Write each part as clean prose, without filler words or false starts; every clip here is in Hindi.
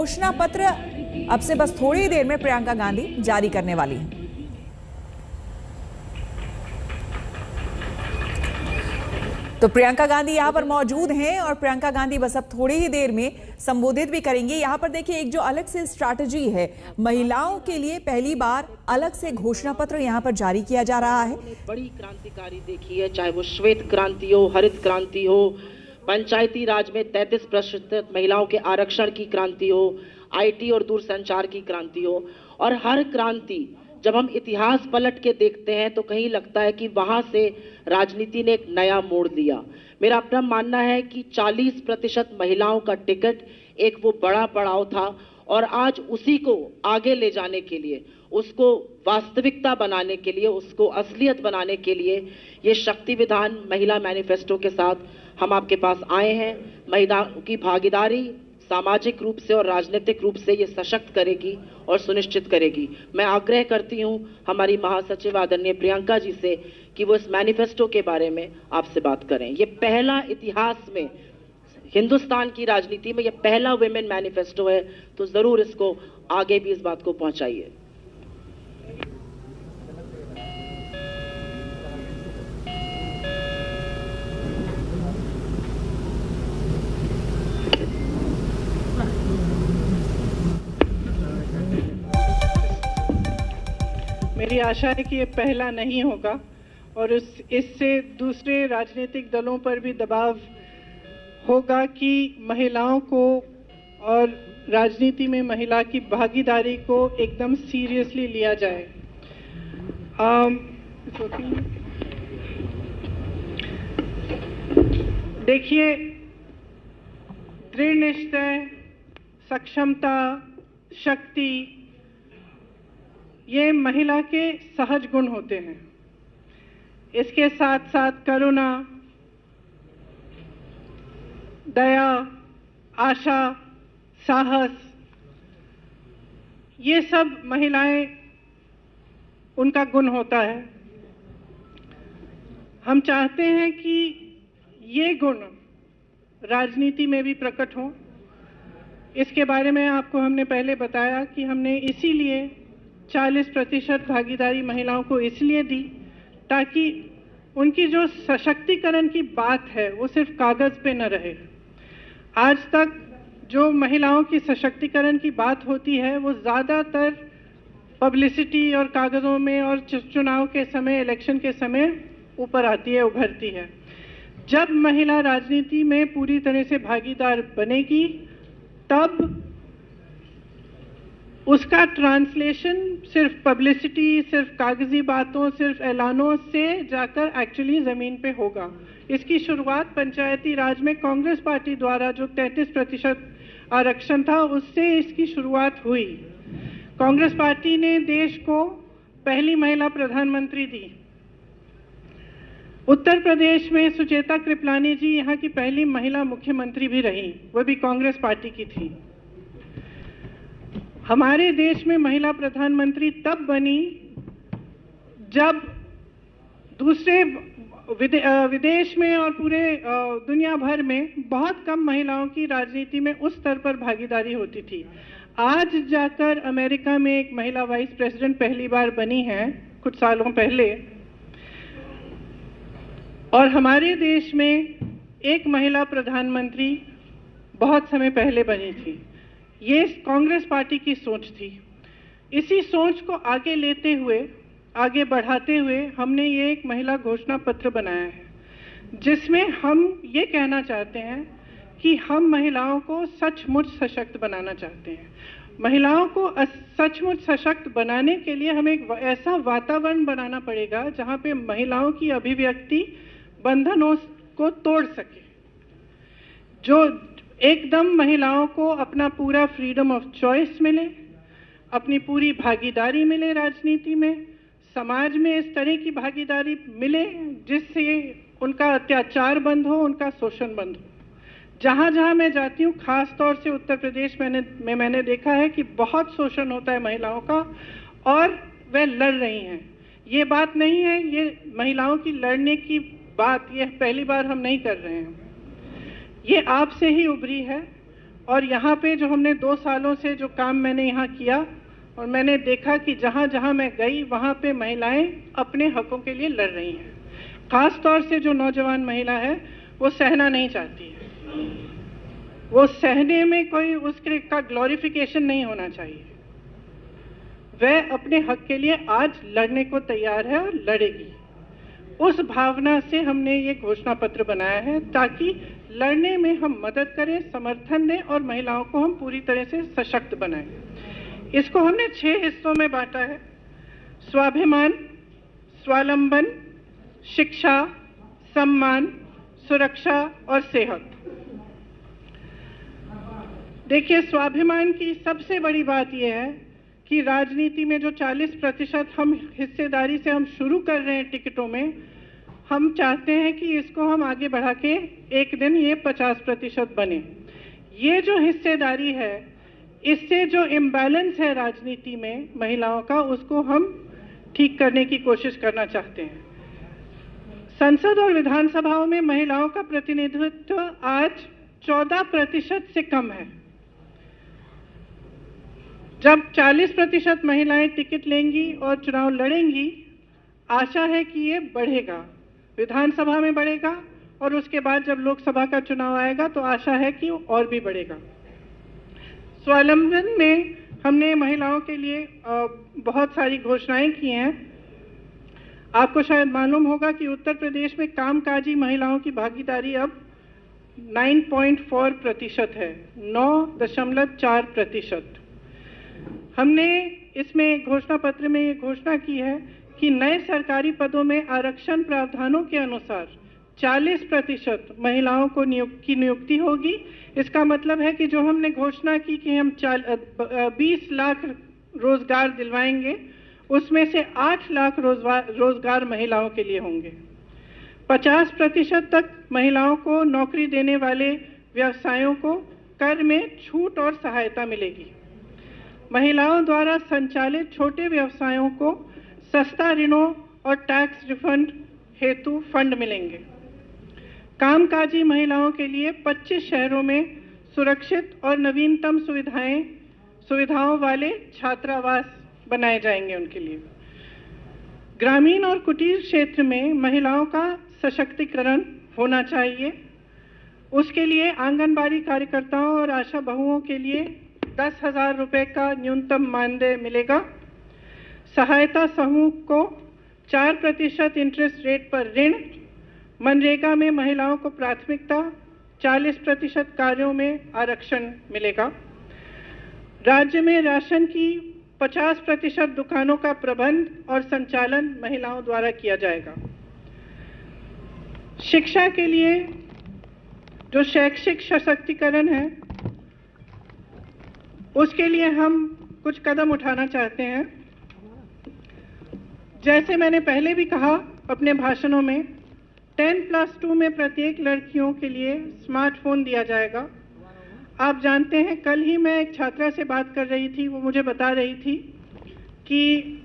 घोषणा पत्र अब से बस थोड़ी ही देर में प्रियंका गांधी जारी करने वाली हैं। तो प्रियंका गांधी यहां पर मौजूद हैं और प्रियंका गांधी बस अब थोड़ी ही देर में संबोधित भी करेंगी। यहां पर देखिए एक जो अलग से स्ट्रैटेजी है, महिलाओं के लिए पहली बार अलग से घोषणा पत्र यहां पर जारी किया जा रहा है। बड़ी क्रांतिकारी देखी है, चाहे वो श्वेत क्रांति हो, हरित क्रांति हो, पंचायती राज में 33% महिलाओं के आरक्षण की क्रांति हो, आईटी और दूरसंचार की क्रांति हो। और हर क्रांति जब हम इतिहास पलट के देखते हैं तो कहीं लगता है कि वहां से राजनीति ने एक नया मोड़ लिया। मेरा अपना मानना है कि 40% महिलाओं का टिकट एक वो बड़ा पड़ाव था और आज उसी को आगे ले जाने के लिए, उसको वास्तविकता बनाने के लिए, उसको असलियत बनाने के लिए ये शक्ति विधान महिला मैनिफेस्टो के साथ हम आपके पास आए हैं। महिलाओं की भागीदारी सामाजिक रूप से और राजनीतिक रूप से ये सशक्त करेगी और सुनिश्चित करेगी। मैं आग्रह करती हूँ हमारी महासचिव आदरणीय प्रियंका जी से कि वो इस मैनिफेस्टो के बारे में आपसे बात करें। ये पहला इतिहास में हिंदुस्तान की राजनीति में ये पहला वुमेन मैनिफेस्टो है, तो जरूर इसको आगे भी इस बात को पहुंचाइए। मेरी आशा है कि ये पहला नहीं होगा और इससे दूसरे राजनीतिक दलों पर भी दबाव होगा कि महिलाओं को और राजनीति में महिला की भागीदारी को एकदम सीरियसली लिया जाए। देखिए, दृढ़ निश्चय, सक्षमता, शक्ति, ये महिला के सहज गुण होते हैं। इसके साथ साथ करुणा, दया, आशा, साहस, ये सब महिलाएं उनका गुण होता है। हम चाहते हैं कि ये गुण राजनीति में भी प्रकट हो। इसके बारे में आपको हमने पहले बताया कि हमने इसीलिए 40% भागीदारी महिलाओं को इसलिए दी ताकि उनकी जो सशक्तिकरण की बात है वो सिर्फ कागज पे न रहे। आज तक जो महिलाओं की सशक्तिकरण की बात होती है वो ज़्यादातर पब्लिसिटी और कागज़ों में और चुनाव के समय, इलेक्शन के समय ऊपर आती है, उभरती है। जब महिला राजनीति में पूरी तरह से भागीदार बनेगी तब उसका ट्रांसलेशन सिर्फ पब्लिसिटी, सिर्फ कागजी बातों, सिर्फ ऐलानों से जाकर एक्चुअली ज़मीन पे होगा। इसकी शुरुआत पंचायती राज में कांग्रेस पार्टी द्वारा जो 33% आरक्षण था उससे इसकी शुरुआत हुई। कांग्रेस पार्टी ने देश को पहली महिला प्रधानमंत्री दी। उत्तर प्रदेश में सुचेता कृपलानी जी यहाँ की पहली महिला मुख्यमंत्री भी रही, वो भी कांग्रेस पार्टी की थी। हमारे देश में महिला प्रधानमंत्री तब बनी जब दूसरे विदेश में और पूरे दुनिया भर में बहुत कम महिलाओं की राजनीति में उस स्तर पर भागीदारी होती थी। आज जाकर अमेरिका में एक महिला वाइस प्रेसिडेंट पहली बार बनी है कुछ सालों पहले, और हमारे देश में एक महिला प्रधानमंत्री बहुत समय पहले बनी थी। ये कांग्रेस पार्टी की सोच थी। इसी सोच को आगे लेते हुए, आगे बढ़ाते हुए हमने ये एक महिला घोषणा पत्र बनाया है जिसमें हम ये कहना चाहते हैं कि हम महिलाओं को सचमुच सशक्त बनाना चाहते हैं। महिलाओं को सचमुच सशक्त बनाने के लिए हमें एक ऐसा वातावरण बनाना पड़ेगा जहाँ पे महिलाओं की अभिव्यक्ति बंधनों को तोड़ सके, जो एकदम महिलाओं को अपना पूरा फ्रीडम ऑफ चॉइस मिले, अपनी पूरी भागीदारी मिले राजनीति में, समाज में इस तरह की भागीदारी मिले जिससे उनका अत्याचार बंद हो, उनका शोषण बंद हो। जहाँ जहाँ मैं जाती हूँ, खास तौर से उत्तर प्रदेश में मैंने देखा है कि बहुत शोषण होता है महिलाओं का और वह लड़ रही हैं। ये बात नहीं है, ये महिलाओं की लड़ने की बात ये पहली बार हम नहीं कर रहे हैं, ये आपसे ही उभरी है और यहाँ पे जो हमने 2 सालों से जो काम मैंने यहाँ किया, और मैंने देखा कि जहाँ जहाँ मैं गई वहाँ पे महिलाएं अपने हकों के लिए लड़ रही हैं। खास तौर से जो नौजवान महिला है वो सहना नहीं चाहती है, वो सहने में कोई उसके का ग्लोरिफिकेशन नहीं होना चाहिए। वह अपने हक के लिए आज लड़ने को तैयार है और लड़ेगी। उस भावना से हमने ये घोषणा पत्र बनाया है ताकि लड़ने में हम मदद करें, समर्थन दें और महिलाओं को हम पूरी तरह से सशक्त बनाएं। इसको हमने 6 हिस्सों में बांटा है: स्वाभिमान, स्वावलंबन, शिक्षा, सम्मान, सुरक्षा और सेहत। देखिए, स्वाभिमान की सबसे बड़ी बात यह है कि राजनीति में जो 40% हम हिस्सेदारी से हम शुरू कर रहे हैं टिकटों में, हम चाहते हैं कि इसको हम आगे बढ़ा के एक दिन ये 50% बने। ये जो हिस्सेदारी है, इससे जो इम्बैलेंस है राजनीति में महिलाओं का, उसको हम ठीक करने की कोशिश करना चाहते हैं। संसद और विधानसभाओं में महिलाओं का प्रतिनिधित्व आज 14% से कम है। जब 40% महिलाएं टिकट लेंगी और चुनाव लड़ेंगी, आशा है कि ये बढ़ेगा, विधानसभा में बढ़ेगा और उसके बाद जब लोकसभा का चुनाव आएगा तो आशा है कि और भी बढ़ेगा। स्वावलंबन में हमने महिलाओं के लिए बहुत सारी घोषणाएं की हैं। आपको शायद मालूम होगा कि उत्तर प्रदेश में कामकाजी महिलाओं की भागीदारी अब 9.4% है, 9.4%। हमने इसमें घोषणा पत्र में ये घोषणा की है कि नए सरकारी पदों में आरक्षण प्रावधानों के अनुसार 40% महिलाओं को नियुक्ति होगी। इसका मतलब है कि जो हमने घोषणा की कि हम 20 लाख रोजगार दिलवाएंगे, उसमें से 8 लाख रोजगार महिलाओं के लिए होंगे। 50% तक महिलाओं को नौकरी देने वाले व्यवसायों को कर में छूट और सहायता मिलेगी। महिलाओं द्वारा संचालित छोटे व्यवसायों को सस्ता ऋणों और टैक्स रिफंड हेतु फंड मिलेंगे। कामकाजी महिलाओं के लिए 25 शहरों में सुरक्षित और नवीनतम सुविधाओं वाले छात्रावास बनाए जाएंगे उनके लिए। ग्रामीण और कुटीर क्षेत्र में महिलाओं का सशक्तिकरण होना चाहिए। उसके लिए आंगनबाड़ी कार्यकर्ताओं और आशा बहुओं के लिए 10,000 रुपये का न्यूनतम मानदेय मिलेगा। सहायता समूह को 4% इंटरेस्ट रेट पर ऋण, मनरेगा में महिलाओं को प्राथमिकता, 40% कार्यों में आरक्षण मिलेगा। राज्य में राशन की 50% दुकानों का प्रबंध और संचालन महिलाओं द्वारा किया जाएगा। शिक्षा के लिए जो शैक्षिक सशक्तिकरण है, उसके लिए हम कुछ कदम उठाना चाहते हैं। जैसे मैंने पहले भी कहा अपने भाषणों में, 10+2 में प्रत्येक लड़कियों के लिए स्मार्टफोन दिया जाएगा। आप जानते हैं, कल ही मैं एक छात्रा से बात कर रही थी, वो मुझे बता रही थी कि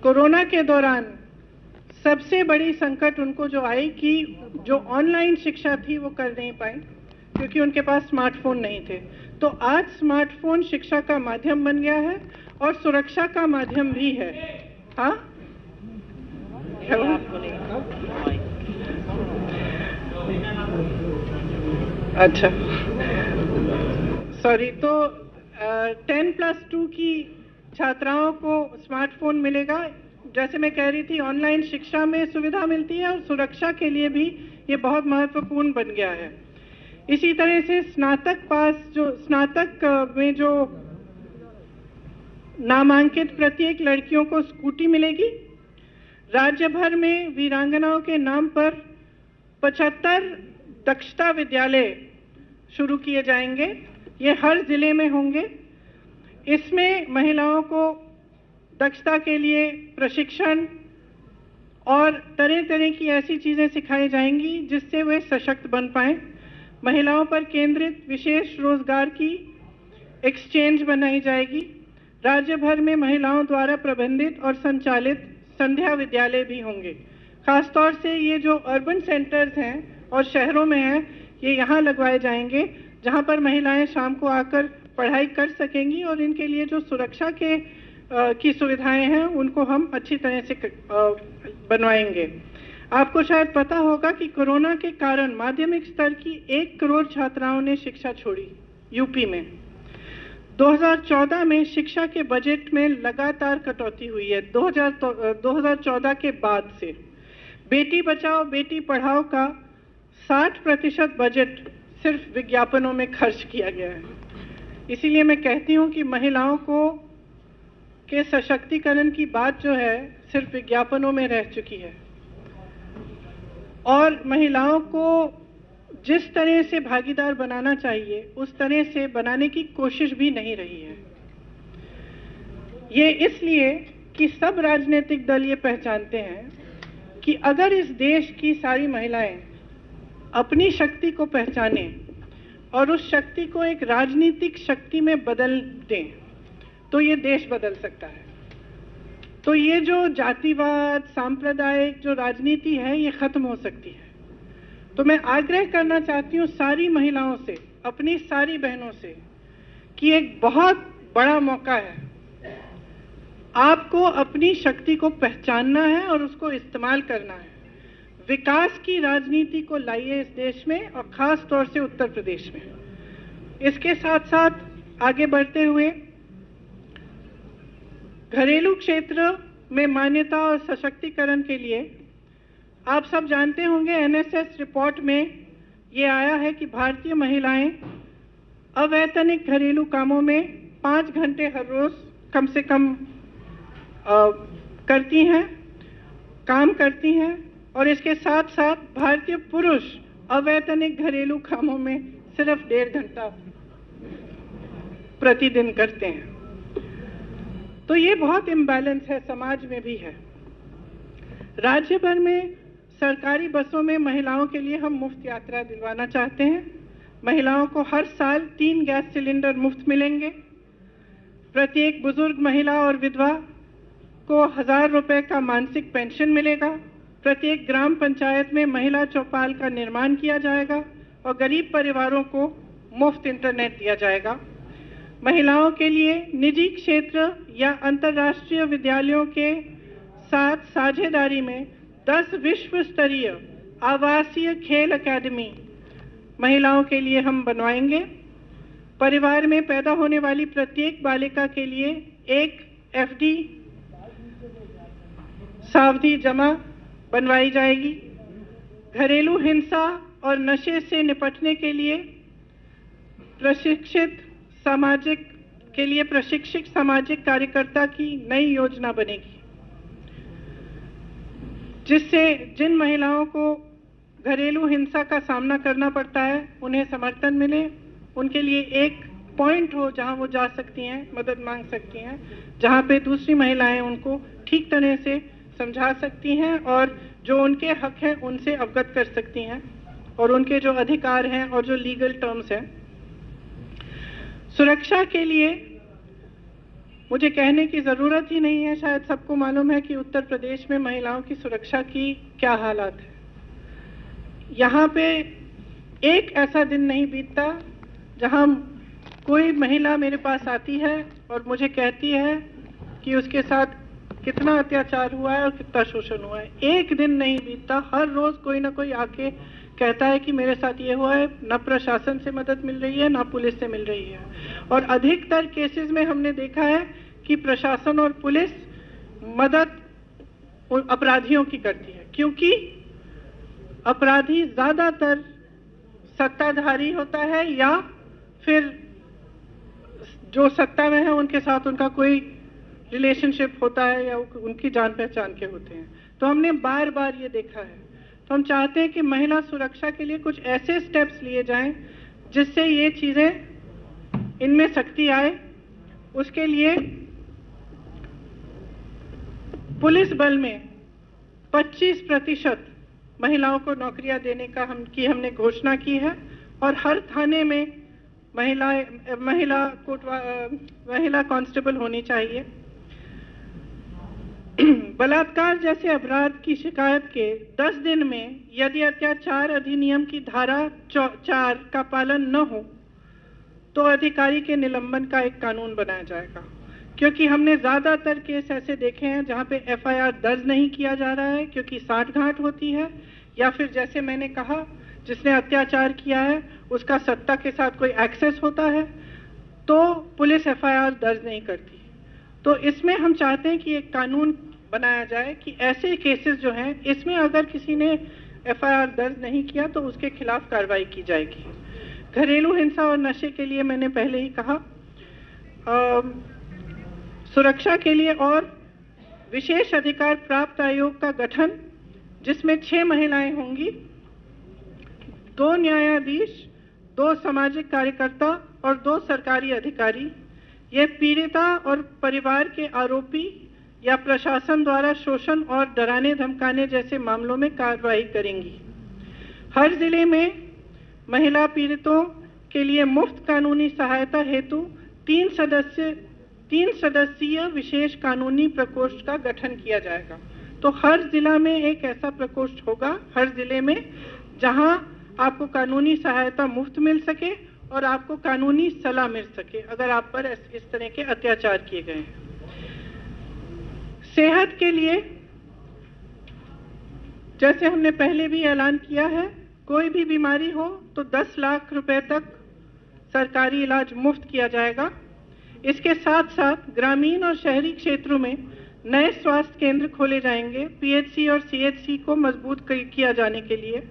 कोरोना के दौरान सबसे बड़ी संकट उनको जो आई कि जो ऑनलाइन शिक्षा थी वो कर नहीं पाई क्योंकि उनके पास स्मार्टफोन नहीं थे। तो आज स्मार्टफोन शिक्षा का माध्यम बन गया है और सुरक्षा का माध्यम भी है। हाँ, अच्छा, सॉरी। तो 10+2 की छात्राओं को स्मार्टफोन मिलेगा। जैसे मैं कह रही थी, ऑनलाइन शिक्षा में सुविधा मिलती है और सुरक्षा के लिए भी ये बहुत महत्वपूर्ण बन गया है। इसी तरह से स्नातक में जो नामांकित प्रत्येक लड़कियों को स्कूटी मिलेगी। राज्य भर में वीरांगनाओं के नाम पर 75 दक्षता विद्यालय शुरू किए जाएंगे। ये हर जिले में होंगे। इसमें महिलाओं को दक्षता के लिए प्रशिक्षण और तरह तरह की ऐसी चीजें सिखाई जाएंगी जिससे वे सशक्त बन पाएं। महिलाओं पर केंद्रित विशेष रोजगार की एक्सचेंज बनाई जाएगी। राज्य भर में महिलाओं द्वारा प्रबंधित और संचालित संध्या विद्यालय भी होंगे। खासतौर से ये जो अर्बन सेंटर्स हैं और शहरों में हैं, ये यहाँ लगवाए जाएंगे जहां पर महिलाएं शाम को आकर पढ़ाई कर सकेंगी और इनके लिए जो सुरक्षा की सुविधाएं हैं उनको हम अच्छी तरह से बनवाएंगे। आपको शायद पता होगा कि कोरोना के कारण माध्यमिक स्तर की 1 करोड़ छात्राओं ने शिक्षा छोड़ी यूपी में। 2014 में शिक्षा के बजट में लगातार कटौती हुई है। 2014 के बाद से बेटी बचाओ बेटी पढ़ाओ का 60% बजट सिर्फ विज्ञापनों में खर्च किया गया है। इसीलिए मैं कहती हूँ कि महिलाओं के सशक्तिकरण की बात जो है सिर्फ विज्ञापनों में रह चुकी है और महिलाओं को जिस तरह से भागीदार बनाना चाहिए उस तरह से बनाने की कोशिश भी नहीं रही है। ये इसलिए कि सब राजनीतिक दल ये पहचानते हैं कि अगर इस देश की सारी महिलाएं अपनी शक्ति को पहचानें और उस शक्ति को एक राजनीतिक शक्ति में बदल दें तो ये देश बदल सकता है। तो ये जो जातिवाद सांप्रदायिक जो राजनीति है ये खत्म हो सकती है। तो मैं आग्रह करना चाहती हूँ सारी महिलाओं से, अपनी सारी बहनों से कि एक बहुत बड़ा मौका है, आपको अपनी शक्ति को पहचानना है और उसको इस्तेमाल करना है। विकास की राजनीति को लाइए इस देश में और खास तौर से उत्तर प्रदेश में। इसके साथ साथ आगे बढ़ते हुए घरेलू क्षेत्र में मान्यता और सशक्तिकरण के लिए आप सब जानते होंगे एनएसएस रिपोर्ट में ये आया है कि भारतीय महिलाएं अवैतनिक घरेलू कामों में 5 घंटे हर रोज कम से कम काम करती हैं और इसके साथ साथ भारतीय पुरुष अवैतनिक घरेलू कामों में सिर्फ 1.5 घंटा प्रतिदिन करते हैं। तो ये बहुत इम्बैलेंस है, समाज में भी है। राज्य भर में सरकारी बसों में महिलाओं के लिए हम मुफ्त यात्रा दिलवाना चाहते हैं। महिलाओं को हर साल 3 गैस सिलेंडर मुफ्त मिलेंगे। प्रत्येक बुजुर्ग महिला और विधवा को 1000 रुपए का मासिक पेंशन मिलेगा। प्रत्येक ग्राम पंचायत में महिला चौपाल का निर्माण किया जाएगा और गरीब परिवारों को मुफ्त इंटरनेट दिया जाएगा। महिलाओं के लिए निजी क्षेत्र या अंतर्राष्ट्रीय विद्यालयों के साथ साझेदारी में 10 विश्व स्तरीय आवासीय खेल अकादमी महिलाओं के लिए हम बनवाएंगे। परिवार में पैदा होने वाली प्रत्येक बालिका के लिए एक एफडी सावधि जमा बनवाई जाएगी। घरेलू हिंसा और नशे से निपटने के लिए प्रशिक्षित सामाजिक कार्यकर्ता की नई योजना बनेगी, जिससे जिन महिलाओं को घरेलू हिंसा का सामना करना पड़ता है उन्हें समर्थन मिले। उनके लिए एक पॉइंट हो जहां वो जा सकती हैं, मदद मांग सकती हैं, जहां पे दूसरी महिलाएं उनको ठीक तरह से समझा सकती हैं और जो उनके हक हैं उनसे अवगत कर सकती हैं और उनके जो अधिकार हैं और जो लीगल टर्म्स हैं। सुरक्षा के लिए मुझे कहने की ज़रूरत ही नहीं है, शायद सबको मालूम है कि उत्तर प्रदेश में महिलाओं की सुरक्षा की क्या हालात है। यहाँ पे एक ऐसा दिन नहीं बीतता जहाँ कोई महिला मेरे पास आती है और मुझे कहती है कि उसके साथ कितना अत्याचार हुआ है और कितना शोषण हुआ है। एक दिन नहीं बीतता, हर रोज कोई ना कोई आके कहता है कि मेरे साथ ये हुआ है। न प्रशासन से मदद मिल रही है, न पुलिस से मिल रही है। और अधिकतर केसेस में हमने देखा है कि प्रशासन और पुलिस मदद अपराधियों की करती है, क्योंकि अपराधी ज्यादातर सत्ताधारी होता है या फिर जो सत्ता में है उनके साथ उनका कोई रिलेशनशिप होता है या उनकी जान पहचान के होते हैं। तो हमने बार बार ये देखा है। तो हम चाहते हैं कि महिला सुरक्षा के लिए कुछ ऐसे स्टेप्स लिए जाएं जिससे ये चीजें इनमें सख्ती आए। उसके लिए पुलिस बल में 25% महिलाओं को नौकरियां देने का हमने घोषणा की है और हर थाने में महिला कांस्टेबल होनी चाहिए। बलात्कार जैसे अपराध की शिकायत के 10 दिन में यदि अत्याचार अधिनियम की धारा 4 का पालन न हो तो अधिकारी के निलंबन का एक कानून बनाया जाएगा, क्योंकि हमने ज़्यादातर केस ऐसे देखे हैं जहां पे एफआईआर दर्ज नहीं किया जा रहा है क्योंकि साठगांठ होती है, या फिर जैसे मैंने कहा जिसने अत्याचार किया है उसका सत्ता के साथ कोई एक्सेस होता है तो पुलिस एफआईआर दर्ज नहीं करती। तो इसमें हम चाहते हैं कि एक कानून बनाया जाए कि ऐसे केसेस जो हैं इसमें अगर किसी ने एफआईआर दर्ज नहीं किया तो उसके खिलाफ कार्रवाई की जाएगी। घरेलू हिंसा और नशे के लिए मैंने पहले ही कहा, सुरक्षा के लिए और विशेष अधिकार प्राप्त आयोग का गठन जिसमें 6 महिलाएं होंगी, 2 न्यायाधीश, 2 सामाजिक कार्यकर्ता और 2 सरकारी अधिकारी। ये पीड़िता और परिवार के आरोपी या प्रशासन द्वारा शोषण और डराने धमकाने जैसे मामलों में कार्रवाई करेंगी। हर जिले में महिला पीड़ितों के लिए मुफ्त कानूनी सहायता हेतु 3 सदस्यीय विशेष कानूनी प्रकोष्ठ का गठन किया जाएगा। तो हर जिला में एक ऐसा प्रकोष्ठ होगा, हर जिले में, जहां आपको कानूनी सहायता मुफ्त मिल सके और आपको कानूनी सलाह मिल सके अगर आप पर इस तरह के अत्याचार किए गए हैं। सेहत के लिए जैसे हमने पहले भी ऐलान किया है, कोई भी बीमारी हो तो 10 लाख रुपए तक सरकारी इलाज मुफ्त किया जाएगा। इसके साथ साथ ग्रामीण और शहरी क्षेत्रों में नए स्वास्थ्य केंद्र खोले जाएंगे। पीएचसी और सीएचसी को मजबूत किया जाने के लिए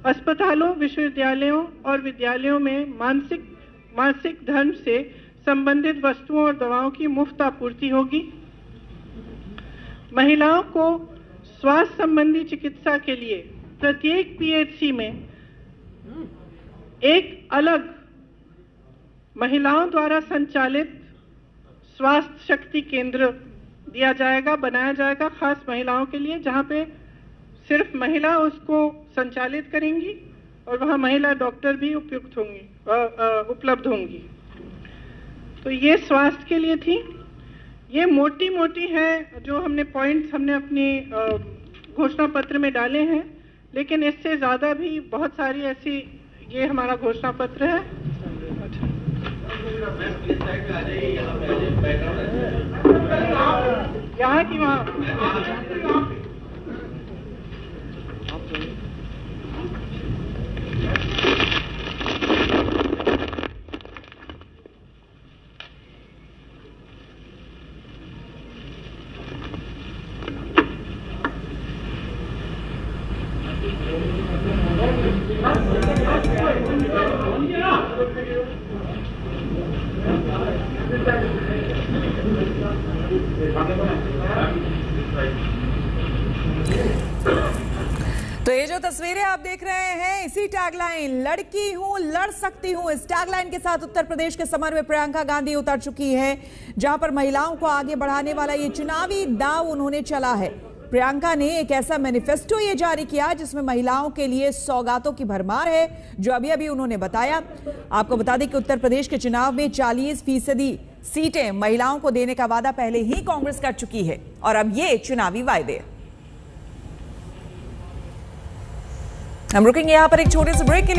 अस्पतालों, विश्वविद्यालयों और विद्यालयों में मानसिक धर्म से संबंधित वस्तुओं और दवाओं की मुफ्त आपूर्ति होगी। महिलाओं को स्वास्थ्य संबंधी चिकित्सा के लिए प्रत्येक पीएचसी में एक अलग महिलाओं द्वारा संचालित स्वास्थ्य शक्ति केंद्र दिया जाएगा, बनाया जाएगा खास महिलाओं के लिए, जहां पे सिर्फ महिला उसको संचालित करेंगी और वहां महिला डॉक्टर भी उपलब्ध होंगी। तो ये स्वास्थ्य के लिए थी। ये मोटी मोटी है जो हमने पॉइंट्स हमने अपनी घोषणा पत्र में डाले हैं, लेकिन इससे ज्यादा भी बहुत सारी ऐसी, ये हमारा घोषणा पत्र है। यहाँ की वहाँ तो ये जो तस्वीरें आप देख रहे हैं, इसी टैगलाइन लड़की हूं लड़ सकती हूं, इस टैगलाइन के साथ उत्तर प्रदेश के समर में प्रियंका गांधी उतर चुकी है, जहां पर महिलाओं को आगे बढ़ाने वाला ये चुनावी दांव उन्होंने चला है। प्रियंका ने एक ऐसा मैनिफेस्टो ये जारी किया जिसमें महिलाओं के लिए सौगातों की भरमार है, जो अभी अभी उन्होंने बताया। आपको बता दें कि उत्तर प्रदेश के चुनाव में 40% सीटें महिलाओं को देने का वादा पहले ही कांग्रेस कर चुकी है और अब ये चुनावी वायदे। हम रुकेंगे यहां पर एक छोटे से ब्रेक के लिए।